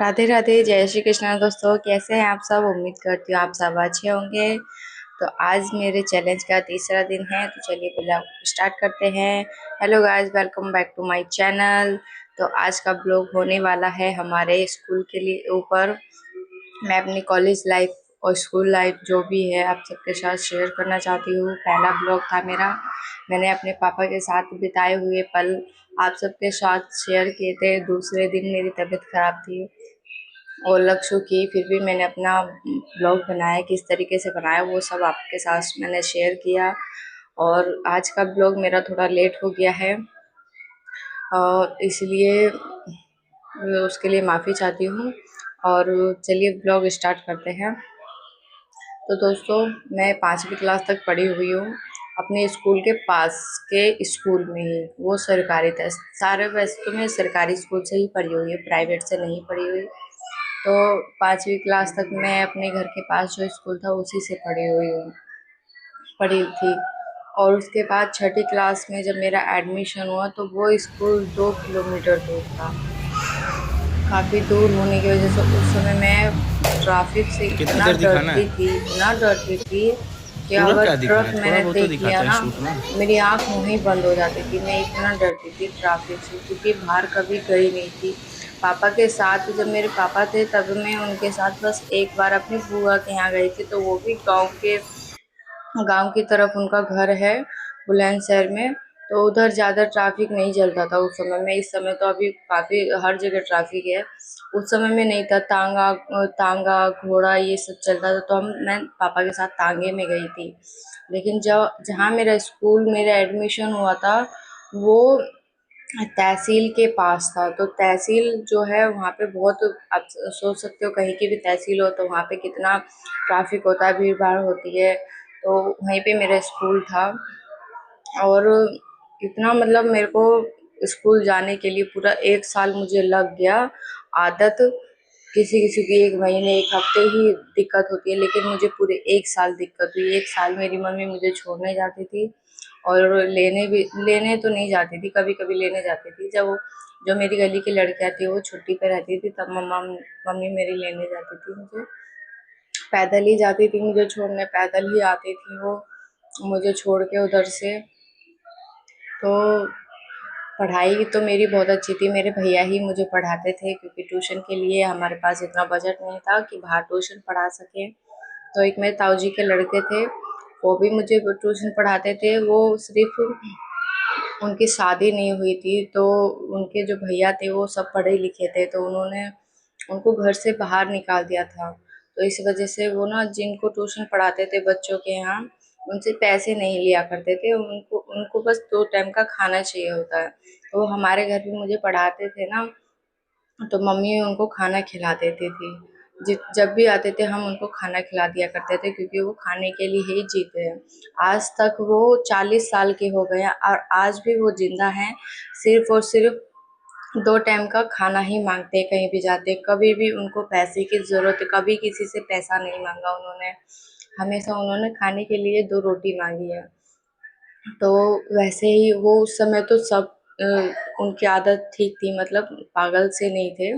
राधे राधे, जय श्री कृष्णा। दोस्तों, कैसे हैं आप सब? उम्मीद करती हूँ आप सब अच्छे होंगे। तो आज मेरे चैलेंज का तीसरा दिन है, तो चलिए ब्लॉग स्टार्ट करते हैं। Hello guys, welcome back to my channel. तो आज का ब्लॉग होने वाला है हमारे स्कूल के लिए ऊपर। मैं अपनी कॉलेज लाइफ और स्कूल लाइफ जो भी है आप सबके साथ शेयर करना चाहती हूँ। पहला ब्लॉग था मेरा, मैंने अपने पापा के साथ बिताए हुए पल आप सबके साथ शेयर किए थे। दूसरे दिन मेरी तबीयत खराब थी और लक्ष्यों की, फिर भी मैंने अपना ब्लॉग बनाया। किस तरीके से बनाया वो सब आपके साथ मैंने शेयर किया। और आज का ब्लॉग मेरा थोड़ा लेट हो गया है, इसलिए उसके लिए माफ़ी चाहती हूँ। और चलिए ब्लॉग स्टार्ट करते हैं। तो दोस्तों, मैं 5वीं क्लास तक पढ़ी हुई हूँ अपने स्कूल के पास के स्कूल में ही। वो सरकारी था सारे, वैसे तो मैं सरकारी स्कूल से ही पढ़ी हुई हूँ, प्राइवेट से नहीं पढ़ी हुई। तो 5वीं क्लास तक मैं अपने घर के पास जो स्कूल था उसी से पढ़ी थी। और उसके बाद 6ठी क्लास में जब मेरा एडमिशन हुआ तो वो स्कूल 2 किलोमीटर दूर था। काफ़ी दूर होने की वजह से उस समय मैं ट्रैफिक से कितनी इतना देर दिखाना है? डरती थी कि पूरा अगर क्या दिखाना ट्रक है? थोड़ा मैंने बहुत तो देख लिया दिखाते हैं ना, शूट में। मेरी आँख यूँ ही बंद हो जाती थी। मैं इतना डरती थी ट्रैफिक से, क्योंकि बाहर कभी गई नहीं थी। पापा के साथ जब मेरे पापा थे तब मैं उनके साथ बस एक बार अपनी बुआ के यहाँ गई थी, तो वो भी गाँव की तरफ उनका घर है, बुलंदशहर में। तो उधर ज़्यादा ट्रैफिक नहीं चलता था उस समय में। इस समय तो अभी काफ़ी हर जगह ट्रैफिक है। उस समय में नहीं था। तांगा घोड़ा ये सब चलता था, तो मैं पापा के साथ तांगे में गई थी। लेकिन जब जहाँ मेरा एडमिशन हुआ था वो तहसील के पास था। तो तहसील जो है वहाँ पे बहुत, आप सोच सकते हो कहीं की भी तहसील हो तो वहाँ पे कितना ट्रैफिक होता है, भीड़ भाड़ होती है। तो वहीं पे मेरा स्कूल था। और इतना मतलब मेरे को स्कूल जाने के लिए पूरा 1 साल मुझे लग गया। आदत किसी किसी की 1 महीने 1 हफ्ते ही दिक्कत होती है, लेकिन मुझे पूरे 1 साल दिक्कत हुई। 1 साल मेरी मम्मी मुझे छोड़ने जाती थी और लेने तो नहीं जाती थी, कभी कभी लेने जाती थी। जब जो मेरी गली की लड़कियां थी वो छुट्टी पे रहती थी तब मम्मी मेरी लेने जाती थी मुझे। पैदल ही जाती थी मुझे छोड़ने, पैदल ही आती थी वो मुझे छोड़ के उधर से। तो पढ़ाई तो मेरी बहुत अच्छी थी, मेरे भैया ही मुझे पढ़ाते थे, क्योंकि ट्यूशन के लिए हमारे पास इतना बजट नहीं था कि बाहर ट्यूशन पढ़ा सकें। तो एक मेरे ताऊ जी के लड़के थे, वो भी मुझे ट्यूशन पढ़ाते थे। वो सिर्फ, उनकी शादी नहीं हुई थी तो उनके जो भैया थे वो सब पढ़े लिखे थे, तो उन्होंने उनको घर से बाहर निकाल दिया था। तो इस वजह से वो ना, जिनको ट्यूशन पढ़ाते थे बच्चों के यहाँ, उनसे पैसे नहीं लिया करते थे। उनको उनको बस 2 टाइम का खाना चाहिए होता है। तो वो हमारे घर भी मुझे पढ़ाते थे ना, तो मम्मी उनको खाना खिला देती थी। जब भी आते थे हम उनको खाना खिला दिया करते थे, क्योंकि वो खाने के लिए ही जीते हैं। आज तक वो 40 साल के हो गए हैं और आज भी वो जिंदा हैं। सिर्फ और सिर्फ 2 टाइम का खाना ही मांगते हैं कहीं भी जाते। कभी भी उनको पैसे की जरूरत है, कभी किसी से पैसा नहीं मांगा उन्होंने। हमेशा उन्होंने खाने के लिए 2 रोटी मांगी है। तो वैसे ही वो उस समय तो सब, उनकी आदत ठीक थी, मतलब पागल से नहीं थे।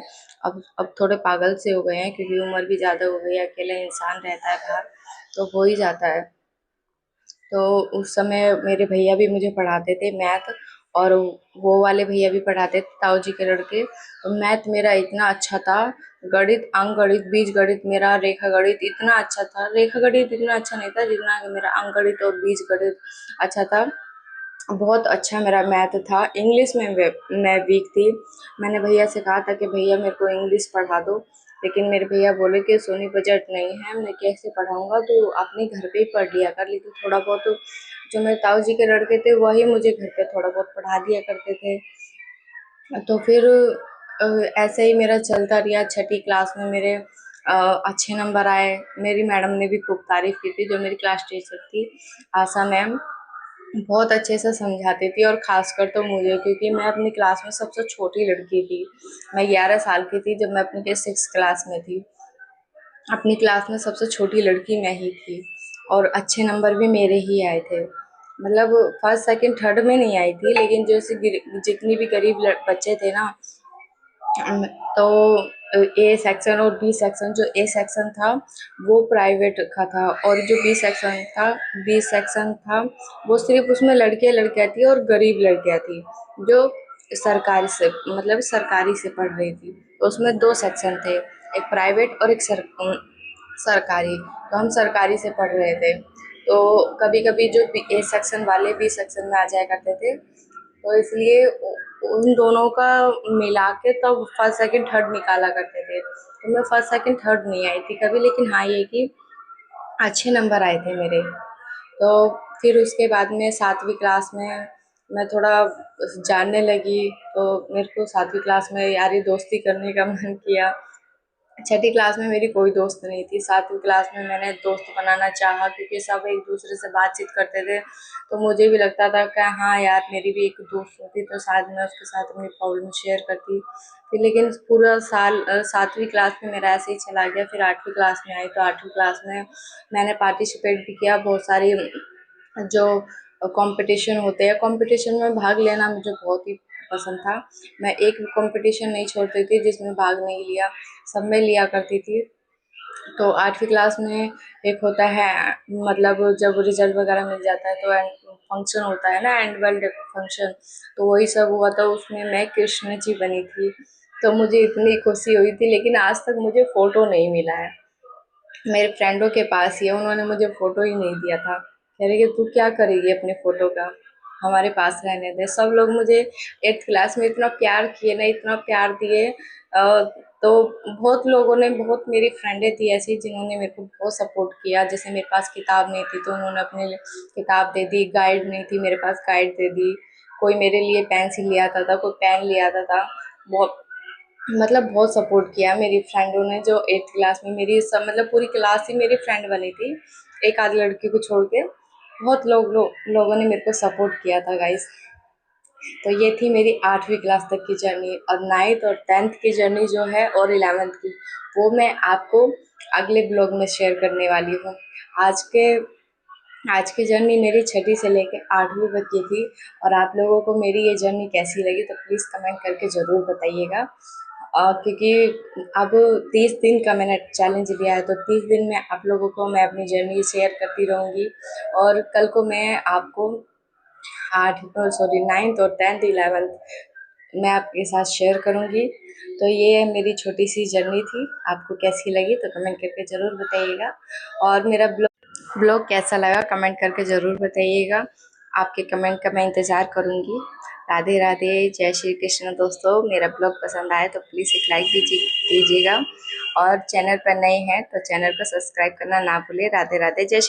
अब थोड़े पागल से हो गए हैं, क्योंकि उम्र भी ज़्यादा हो गई है, अकेला इंसान रहता है बाहर तो हो ही जाता है। तो उस समय मेरे भैया भी मुझे पढ़ाते थे मैथ, और वो वाले भैया भी पढ़ाते थे ताऊ जी के लड़के। तो मैथ मेरा इतना अच्छा था। गणित, अंक गणित, बीज गणित, मेरा रेखा गणित इतना अच्छा था। रेखा गणित इतना अच्छा नहीं था जितना कि मेरा अंक गणित और बीज गणित अच्छा था। बहुत अच्छा मेरा मैथ था। इंग्लिश में मैं वीक थी। मैंने भैया से कहा था कि भैया मेरे को इंग्लिश पढ़ा दो, लेकिन मेरे भैया बोले कि सोनी बजट नहीं है, मैं कैसे पढ़ाऊँगा, तो अपने घर पे ही पढ़ लिया कर। लेकिन थोड़ा बहुत तो जो मेरे ताऊ जी के लड़के थे वही मुझे घर पे थोड़ा बहुत पढ़ा दिया करते थे। तो फिर ऐसे ही मेरा चलता रहा। 6ठी क्लास में मेरे अच्छे नंबर आए। मेरी मैडम ने भी खूब तारीफ़ की थी, जो मेरी क्लास टीचर थी आशा मैम, बहुत अच्छे से समझाती थी। और ख़ासकर तो मुझे, क्योंकि मैं अपनी क्लास में सबसे छोटी लड़की थी। मैं 11 साल की थी जब मैं अपनी 6th क्लास में थी। अपनी क्लास में सबसे छोटी लड़की मैं ही थी, और अच्छे नंबर भी मेरे ही आए थे। मतलब फर्स्ट सेकंड थर्ड में नहीं आई थी, लेकिन जैसे जितनी भी गरीब बच्चे थे ना, तो ए सेक्शन और बी सेक्शन। जो ए सेक्शन था वो प्राइवेट का था, और जो बी सेक्शन था वो सिर्फ उसमें लड़कियां लड़कियां थी और गरीब लड़कियां थी जो सरकारी से पढ़ रही थी। तो उसमें दो सेक्शन थे, एक प्राइवेट और एक सरकारी। तो हम सरकारी से पढ़ रहे थे, तो कभी कभी जो ए सेक्शन वाले बी सेक्शन में आ जाया करते थे, तो इसलिए उन दोनों का मिला के तब फर्स्ट सेकंड थर्ड निकाला करते थे। तो मैं फर्स्ट सेकंड थर्ड नहीं आई थी कभी, लेकिन हाँ ये कि अच्छे नंबर आए थे मेरे। तो फिर उसके बाद में 7वीं क्लास में मैं थोड़ा जानने लगी, तो मेरे को 7वीं क्लास में यारी दोस्ती करने का मन किया। छठी क्लास में मेरी कोई दोस्त नहीं थी। 7वीं क्लास में मैंने दोस्त बनाना चाहा, क्योंकि सब एक दूसरे से बातचीत करते थे, तो मुझे भी लगता था कि हाँ यार मेरी भी एक दोस्त होती तो शायद मैं उसके साथ अपनी प्रॉब्लम शेयर करती। फिर लेकिन पूरा साल 7वीं क्लास में मेरा ऐसे ही चला गया। फिर 8वीं क्लास में आई, तो 8वीं क्लास में मैंने पार्टिसिपेट भी किया बहुत सारी जो कंपटीशन होते हैं, कंपटीशन में भाग लेना मुझे बहुत ही पसंद था। मैं एक भी कंपटीशन नहीं छोड़ती थी जिसमें भाग नहीं लिया, सब में लिया करती थी। तो 8वीं क्लास में एक होता है, मतलब जब रिजल्ट वगैरह मिल जाता है तो फंक्शन होता है ना, एनुअल डे फंक्शन, तो वही सब हुआ था। उसमें मैं कृष्ण जी बनी थी, तो मुझे इतनी खुशी हुई थी, लेकिन आज तक मुझे फ़ोटो नहीं मिला है। मेरे फ्रेंडों के पास ही है, उन्होंने मुझे फ़ोटो ही नहीं दिया था। कह रहे कि तू क्या करेगी अपने फ़ोटो का, हमारे पास रहने दे। सब लोग मुझे 8th क्लास में इतना प्यार किए ना, इतना प्यार दिए। तो बहुत लोगों ने, बहुत मेरी फ्रेंडें थी ऐसी जिन्होंने मेरे को बहुत सपोर्ट किया। जैसे मेरे पास किताब नहीं थी तो उन्होंने अपने लिए किताब दे दी, गाइड नहीं थी मेरे पास गाइड दे दी, कोई मेरे लिए पेंसिल ले आता था, कोई पेन ले आता था। बहुत मतलब बहुत सपोर्ट किया मेरी फ्रेंडों ने, जो 8th क्लास में मेरी सब मतलब पूरी क्लास ही मेरी फ्रेंड बनी थी, एक आध लड़की को छोड़ के। बहुत लोगों ने मेरे को सपोर्ट किया था गाइस। तो ये थी मेरी 8वीं क्लास तक की जर्नी। और 9th और 10th की जर्नी जो है और 11th की, वो मैं आपको अगले ब्लॉग में शेयर करने वाली हूँ। आज के आज की जर्नी मेरी छठी से लेकर 8वीं तक की थी। और आप लोगों को मेरी ये जर्नी कैसी लगी तो प्लीज़ कमेंट करके ज़रूर बताइएगा। क्योंकि अब 30 दिन का मैंने चैलेंज लिया है, तो 30 दिन में आप लोगों को मैं अपनी जर्नी शेयर करती रहूँगी। और कल को मैं आपको 9th और 10th 11th मैं आपके साथ शेयर करूँगी। तो ये मेरी छोटी सी जर्नी थी, आपको कैसी लगी तो कमेंट करके ज़रूर बताइएगा। और मेरा ब्लॉग कैसा लगा कमेंट करके ज़रूर बताइएगा। आपके कमेंट का मैं इंतज़ार करूँगी। राधे राधे, जय श्री कृष्ण। दोस्तों मेरा ब्लॉग पसंद आए तो प्लीज़ एक लाइक दीजिएगा, और चैनल पर नए हैं तो चैनल को सब्सक्राइब करना ना भूलें। राधे राधे, जय श्री